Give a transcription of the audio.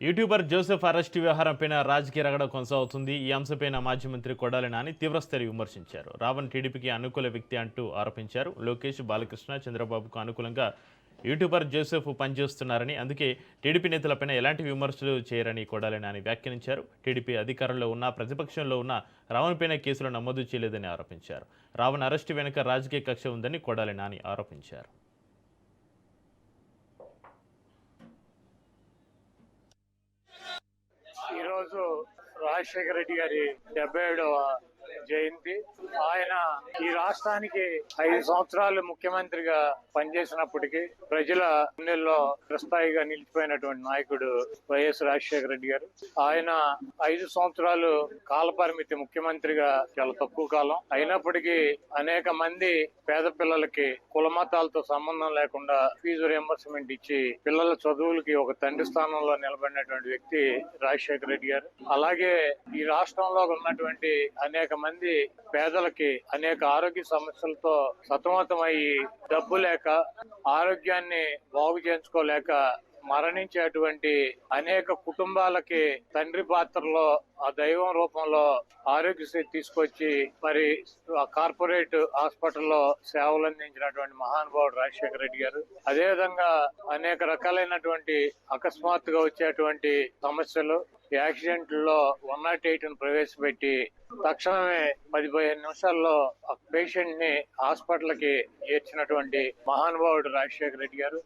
YouTuber Joseph arrest వ్యవహారంపై రాజకీయ రగడ కొనసాగుతుంది. ఈ అంశంపై మాజీ మంత్రి కొడాలి నాని తీవ్రస్థాయి విమర్శించారు. రావణ్ టీడీపీకి అనుకూల వ్యక్తి అంటూ ఆరోపించారు. లోకేష్, బాలకృష్ణ, చంద్రబాబుకు అనుకూలంగా యూట్యూబర్ జోసెఫ్ పనిచేస్తున్నారని, అందుకే టీడీపీ నేతలపై ఎలాంటి విమర్శలు చేయరని కొడాలి నాని వ్యాఖ్యానించారు. టీడీపీ అధికారంలో ఉన్న, ప్రతిపక్షంలో ఉన్న రావణ్పైన కేసులు నమోదు చేయలేదని ఆరోపించారు. రావణ్ అరెస్టు వెనుక రాజకీయ కక్ష ఉందని కొడాలి నాని ఆరోపించారు. ఈరోజు రాజశేఖర రెడ్డి గారి 77వ జయంతి. ఆయన ఈ రాష్ట్రానికి 5 సంవత్సరాలు ముఖ్యమంత్రిగా పనిచేసినప్పటికీ ప్రజల గుండెల్లో చిరస్థాయిగా నిలిచిపోయినటువంటి నాయకుడు వైఎస్ రాజశేఖర రెడ్డి గారు. ఆయన 5 సంవత్సరాలు కాలపరిమితి ముఖ్యమంత్రిగా చాలా తక్కువ కాలం అయినప్పటికీ అనేక మంది పేద పిల్లలకి కుల మతాలతో సంబంధం లేకుండా ఫీజు రియంబర్స్మెంట్ ఇచ్చి పిల్లల చదువులకి ఒక తండ్రి స్థానంలో నిలబడినటువంటి వ్యక్తి రాజశేఖర రెడ్డి గారు. అలాగే ఈ రాష్ట్రంలో ఉన్నటువంటి అనేక మంది పేదలకి అనేక ఆరోగ్య సమస్యలతో సతమతమయ్యి డబ్బు లేక ఆరోగ్యాన్ని బాగు చేయించుకోలేక మరణించేటువంటి అనేక కుటుంబాలకి తండ్రి పాత్రలో ఆ దైవం రూపంలో ఆరోగ్యశ్రీ తీసుకొచ్చి మరి కార్పొరేట్ హాస్పిటల్లో సేవలు అందించినటువంటి మహానుభావుడు రాజశేఖర రెడ్డి గారు. అదేవిధంగా అనేక రకాలైనటువంటి అకస్మాత్తుగా వచ్చేటువంటి సమస్యలు, యాక్సిడెంట్లో 108ను ప్రవేశపెట్టి తక్షణమే 10-15 నిమిషాల్లో పేషెంట్ ని హాస్పిటల్ కి చేర్చినటువంటి మహానుభావుడు రాజశేఖర రెడ్డి గారు.